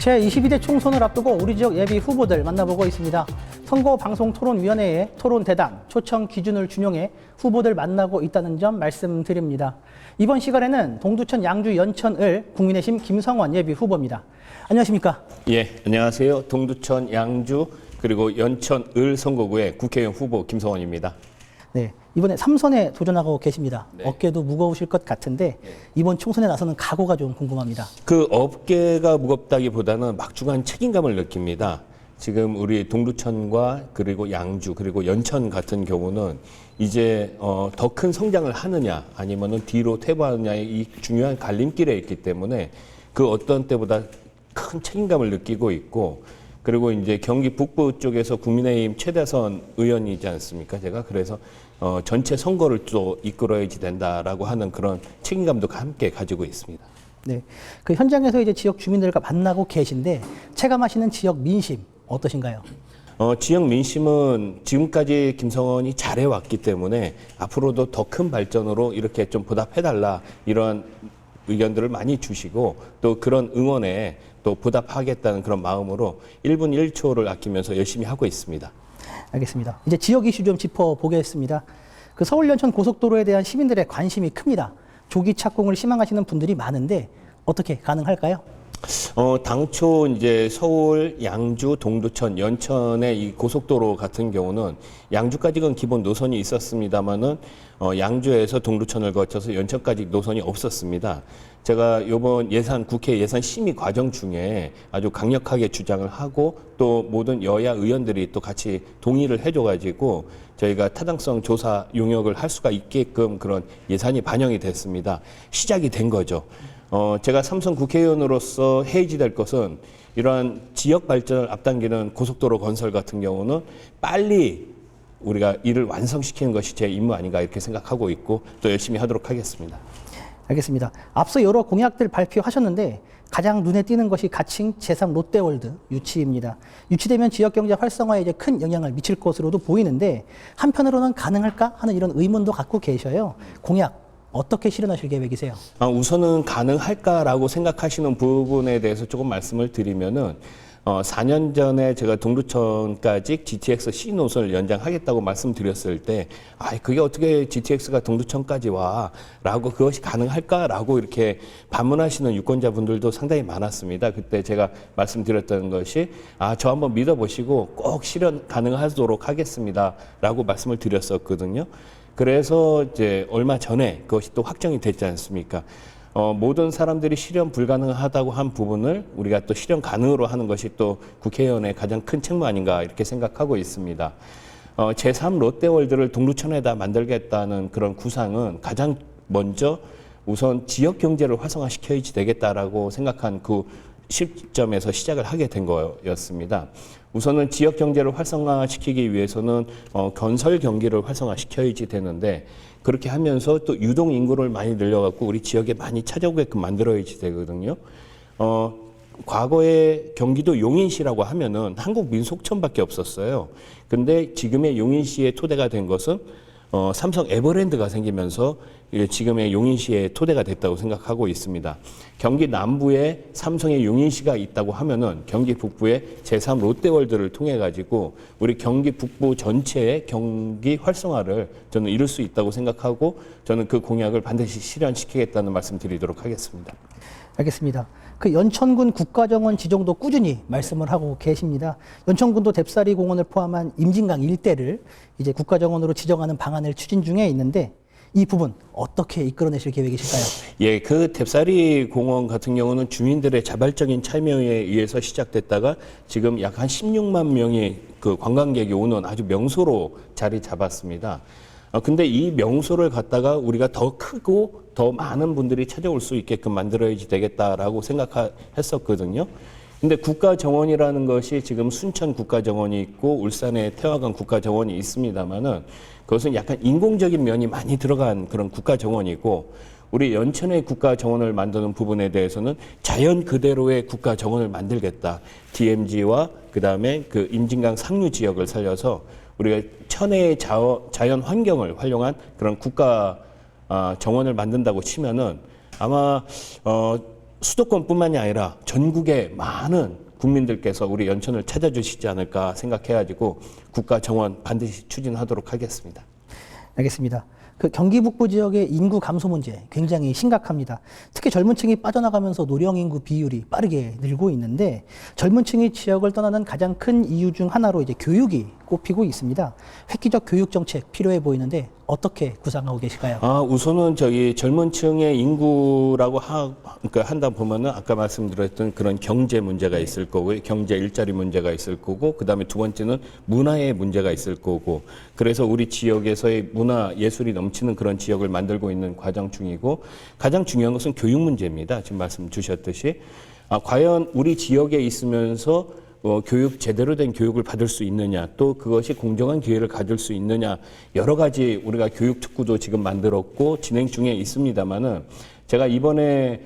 제22대 총선을 앞두고 우리 지역 예비 후보들 만나보고 있습니다. 선거방송토론위원회의 토론대담 초청 기준을 준용해 후보들 만나고 있다는 점 말씀드립니다. 이번 시간에는 동두천, 양주, 연천을 국민의힘 김성원 예비 후보입니다. 안녕하십니까? 예, 안녕하세요. 동두천, 양주, 그리고 연천을 선거구의 국회의원 후보 김성원입니다. 네, 이번에 3선에 도전하고 계십니다. 네. 어깨도 무거우실 것 같은데 이번 총선에 나서는 각오가 좀 궁금합니다. 그 어깨가 무겁다기보다는 막중한 책임감을 느낍니다. 지금 우리 동두천과 그리고 양주 그리고 연천 같은 경우는 이제 더 큰 성장을 하느냐 아니면은 뒤로 퇴보하느냐의 이 중요한 갈림길에 있기 때문에 그 어떤 때보다 큰 책임감을 느끼고 있고, 그리고 이제 경기 북부 쪽에서 국민의힘 최대선 의원이지 않습니까? 제가 그래서 전체 선거를 또 이끌어야지 된다라고 하는 그런 책임감도 함께 가지고 있습니다. 네, 그 현장에서 이제 지역 주민들과 만나고 계신데 체감하시는 지역 민심 어떠신가요? 지역 민심은 지금까지 김성원이 잘해왔기 때문에 앞으로도 더 큰 발전으로 이렇게 좀 보답해달라 이런 의견들을 많이 주시고, 또 그런 응원에 또 보답하겠다는 그런 마음으로 1분 1초를 아끼면서 열심히 하고 있습니다. 알겠습니다. 이제 지역 이슈 좀 짚어보겠습니다. 그 서울 연천 고속도로에 대한 시민들의 관심이 큽니다. 조기 착공을 희망하시는 분들이 많은데 어떻게 가능할까요? 당초 이제 서울, 양주, 동두천, 연천의 이 고속도로 같은 경우는 양주까지는 기본 노선이 있었습니다만은 양주에서 동두천을 거쳐서 연천까지 노선이 없었습니다. 제가 이번 국회 예산 심의 과정 중에 아주 강력하게 주장을 하고 또 모든 여야 의원들이 또 같이 동의를 해줘가지고 저희가 타당성 조사 용역을 할 수가 있게끔 그런 예산이 반영이 됐습니다. 시작이 된 거죠. 제가 삼선 국회의원으로서 해야지 될 것은 이러한 지역 발전을 앞당기는 고속도로 건설 같은 경우는 빨리 우리가 이를 완성시키는 것이 제 임무 아닌가 이렇게 생각하고 있고 또 열심히 하도록 하겠습니다. 알겠습니다. 앞서 여러 공약들 발표하셨는데 가장 눈에 띄는 것이 가칭 제3 롯데월드 유치입니다. 유치되면 지역경제 활성화에 이제 큰 영향을 미칠 것으로도 보이는데 한편으로는 가능할까 하는 이런 의문도 갖고 계셔요. 공약 어떻게 실현하실 계획이세요? 우선은 가능할까라고 생각하시는 부분에 대해서 조금 말씀을 드리면은 4년 전에 제가 동두천까지 GTX C 노선을 연장하겠다고 말씀드렸을 때, 그게 어떻게 GTX가 동두천까지 와? 라고 그것이 가능할까라고 이렇게 반문하시는 유권자분들도 상당히 많았습니다. 그때 제가 말씀드렸던 것이, 저 한번 믿어보시고 꼭 실현 가능하도록 하겠습니다. 라고 말씀을 드렸었거든요. 그래서 이제 얼마 전에 그것이 또 확정이 됐지 않습니까? 모든 사람들이 실현 불가능하다고 한 부분을 우리가 또 실현 가능으로 하는 것이 또 국회의원의 가장 큰 책무 아닌가 이렇게 생각하고 있습니다. 제3 롯데월드를 동두천에다 만들겠다는 그런 구상은 가장 먼저 우선 지역 경제를 활성화시켜야지 되겠다라고 생각한 그 시점에서 시작을 하게 된 거였습니다. 우선은 지역 경제를 활성화시키기 위해서는 건설 경기를 활성화시켜야지 되는데, 그렇게 하면서 또 유동 인구를 많이 늘려갖고 우리 지역에 많이 찾아오게끔 만들어야지 되거든요. 과거에 경기도 용인시라고 하면은 한국 민속촌밖에 없었어요. 근데 지금의 용인시의 토대가 된 것은 삼성 에버랜드가 생기면서 지금의 용인시의 토대가 됐다고 생각하고 있습니다. 경기 남부에 삼성의 용인시가 있다고 하면은 경기 북부에 제3 롯데월드를 통해 가지고 우리 경기 북부 전체의 경기 활성화를 저는 이룰 수 있다고 생각하고 저는 그 공약을 반드시 실현시키겠다는 말씀 드리도록 하겠습니다. 알겠습니다. 그 연천군 국가정원 지정도 꾸준히 말씀을 하고 계십니다. 연천군도 뎁사리 공원을 포함한 임진강 일대를 이제 국가정원으로 지정하는 방안을 추진 중에 있는데 이 부분 어떻게 이끌어내실 계획이실까요? 예, 그 뎁사리 공원 같은 경우는 주민들의 자발적인 참여에 의해서 시작됐다가 지금 약 한 16만 명의 그 관광객이 오는 아주 명소로 자리 잡았습니다. 근데 이 명소를 갖다가 우리가 더 크고 더 많은 분들이 찾아올 수 있게끔 만들어야지 되겠다라고 생각했었거든요. 근데 국가정원이라는 것이 지금 순천 국가정원이 있고 울산에 태화강 국가정원이 있습니다만은 그것은 약간 인공적인 면이 많이 들어간 그런 국가정원이고, 우리 연천의 국가정원을 만드는 부분에 대해서는 자연 그대로의 국가정원을 만들겠다. DMZ와 그다음에 그 임진강 상류 지역을 살려서 우리가 천혜의 자연 환경을 활용한 그런 국가 정원을 만든다고 치면은 아마 수도권뿐만이 아니라 전국의 많은 국민들께서 우리 연천을 찾아주시지 않을까 생각해가지고 국가 정원 반드시 추진하도록 하겠습니다. 알겠습니다. 그 경기 북부 지역의 인구 감소 문제 굉장히 심각합니다. 특히 젊은 층이 빠져나가면서 노령 인구 비율이 빠르게 늘고 있는데 젊은 층이 지역을 떠나는 가장 큰 이유 중 하나로 이제 교육이 꼽히고 있습니다. 획기적 교육 정책 필요해 보이는데 어떻게 구상하고 계실까요? 우선은 저희 젊은 층의 인구라고 그러니까 한다 보면은 아까 말씀드렸던 그런 경제 문제가 있을 거고요. 경제 일자리 문제가 있을 거고, 그 다음에 두 번째는 문화의 문제가 있을 거고, 그래서 우리 지역에서의 문화 예술이 넘치는 그런 지역을 만들고 있는 과정 중이고, 가장 중요한 것은 교육 문제입니다. 지금 말씀 주셨듯이. 과연 우리 지역에 있으면서 제대로 된 교육을 받을 수 있느냐, 또 그것이 공정한 기회를 가질 수 있느냐, 여러 가지 우리가 교육 특구도 지금 만들었고 진행 중에 있습니다만은 제가 이번에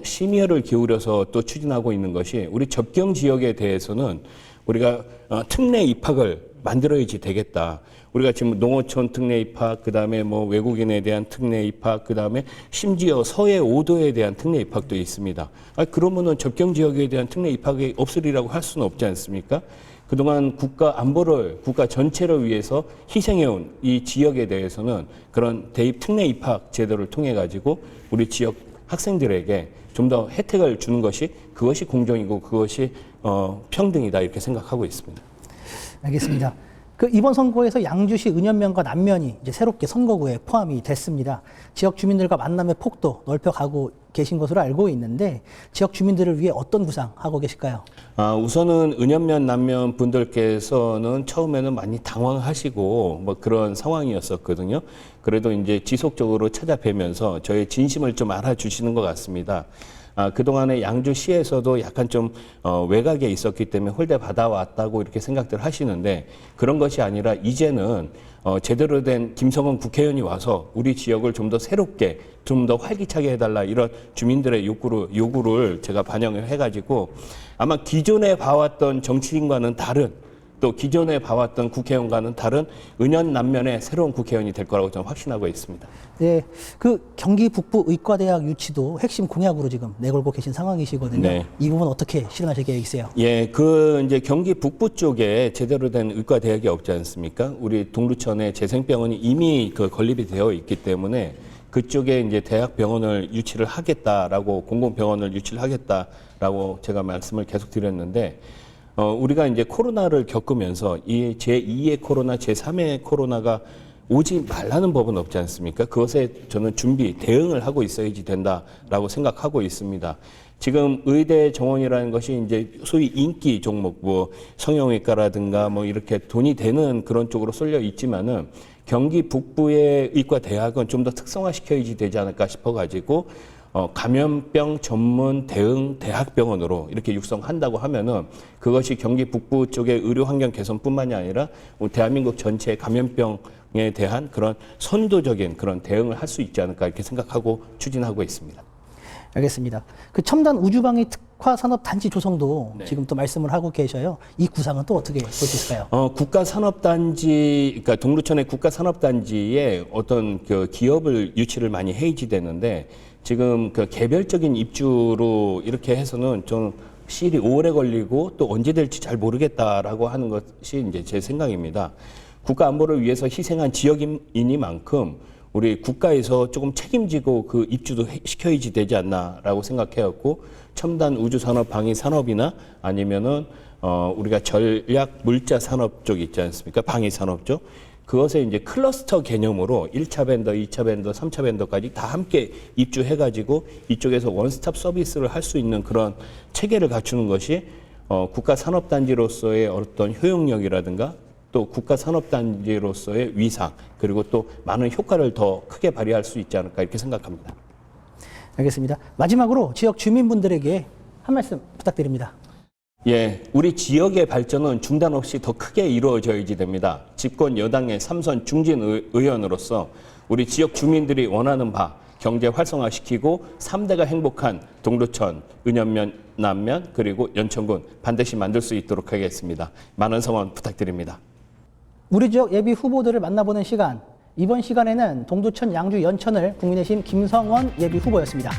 심혈을 기울여서 또 추진하고 있는 것이 우리 접경 지역에 대해서는 우리가 특례 입학을 만들어야지 되겠다. 우리가 지금 농어촌 특례 입학, 그 다음에 뭐 외국인에 대한 특례 입학, 그 다음에 심지어 서해 5도에 대한 특례 입학도 있습니다. 그러면은 접경 지역에 대한 특례 입학이 없으리라고 할 수는 없지 않습니까? 그동안 국가 안보를, 국가 전체를 위해서 희생해온 이 지역에 대해서는 그런 대입 특례 입학 제도를 통해 가지고 우리 지역 학생들에게 좀 더 혜택을 주는 것이 그것이 공정이고 그것이 평등이다 이렇게 생각하고 있습니다. 알겠습니다. 그 이번 선거에서 양주시 은현면과 남면이 이제 새롭게 선거구에 포함이 됐습니다. 지역 주민들과 만남의 폭도 넓혀가고 계신 것으로 알고 있는데 지역 주민들을 위해 어떤 구상하고 계실까요? 우선은 은현면 남면 분들께서는 처음에는 많이 당황하시고 뭐 그런 상황이었었거든요. 그래도 이제 지속적으로 찾아뵈면서 저의 진심을 좀 알아주시는 것 같습니다. 그동안에 양주시에서도 약간 좀 외곽에 있었기 때문에 홀대 받아왔다고 이렇게 생각들 하시는데 그런 것이 아니라 이제는 제대로 된 김성원 국회의원이 와서 우리 지역을 좀 더 새롭게 좀 더 활기차게 해달라 이런 주민들의 요구를 제가 반영을 해가지고 아마 기존에 봐왔던 정치인과는 다른 또 기존에 봐왔던 국회의원과는 다른 은현 남면의 새로운 국회의원이 될 거라고 저는 확신하고 있습니다. 네, 그 경기 북부 의과대학 유치도 핵심 공약으로 지금 내걸고 계신 상황이시거든요. 네. 이 부분 어떻게 실현하실 계획이세요? 예, 이제 경기 북부 쪽에 제대로 된 의과대학이 없지 않습니까? 우리 동두천에 재생병원이 이미 건립이 되어 있기 때문에 그쪽에 이제 대학병원을 유치를 하겠다라고, 공공병원을 유치를 하겠다라고 제가 말씀을 계속 드렸는데, 우리가 이제 코로나를 겪으면서 이 제2의 코로나, 제3의 코로나가 오지 말라는 법은 없지 않습니까? 그것에 저는 대응을 하고 있어야지 된다라고 생각하고 있습니다. 지금 의대 정원이라는 것이 이제 소위 인기 종목, 뭐 성형외과라든가 뭐 이렇게 돈이 되는 그런 쪽으로 쏠려 있지만은 경기 북부의 의과대학은 좀 더 특성화시켜야지 되지 않을까 싶어가지고 감염병 전문 대응 대학병원으로 이렇게 육성한다고 하면은 그것이 경기 북부 쪽의 의료 환경 개선뿐만이 아니라 우리 대한민국 전체의 감염병에 대한 그런 선도적인 그런 대응을 할 수 있지 않을까 이렇게 생각하고 추진하고 있습니다. 알겠습니다. 그 첨단 우주방위 특화 산업 단지 조성도 네. 지금 또 말씀을 하고 계셔요. 이 구상은 또 어떻게 볼 수 있을까요? 국가산업단지, 그러니까 동두천의 국가산업단지에 어떤 그 기업을 유치를 많이 해야지 되는데 지금 그 개별적인 입주로 이렇게 해서는 좀 시일이 오래 걸리고 또 언제 될지 잘 모르겠다라고 하는 것이 이제 제 생각입니다. 국가 안보를 위해서 희생한 지역인이만큼 우리 국가에서 조금 책임지고 그 입주도 시켜야지 되지 않나라고 생각해왔고 첨단 우주산업 방위산업이나 아니면은 우리가 전략 물자 산업 쪽 있지 않습니까? 방위산업 쪽. 그것에 이제 클러스터 개념으로 1차 벤더, 2차 벤더, 3차 벤더까지 다 함께 입주해가지고 이쪽에서 원스톱 서비스를 할 수 있는 그런 체계를 갖추는 것이 국가산업단지로서의 어떤 효용력이라든가 또 국가산업단지로서의 위상 그리고 또 많은 효과를 더 크게 발휘할 수 있지 않을까 이렇게 생각합니다. 알겠습니다. 마지막으로 지역 주민분들에게 한 말씀 부탁드립니다. 예, 우리 지역의 발전은 중단 없이 더 크게 이루어져야지 됩니다. 집권 여당의 3선 중진 의원으로서 우리 지역 주민들이 원하는 바 경제 활성화시키고 3대가 행복한 동두천, 은현면, 남면 그리고 연천군 반드시 만들 수 있도록 하겠습니다. 많은 성원 부탁드립니다. 우리 지역 예비 후보들을 만나보는 시간. 이번 시간에는 동두천, 양주, 연천을 국민의힘 김성원 예비 후보였습니다.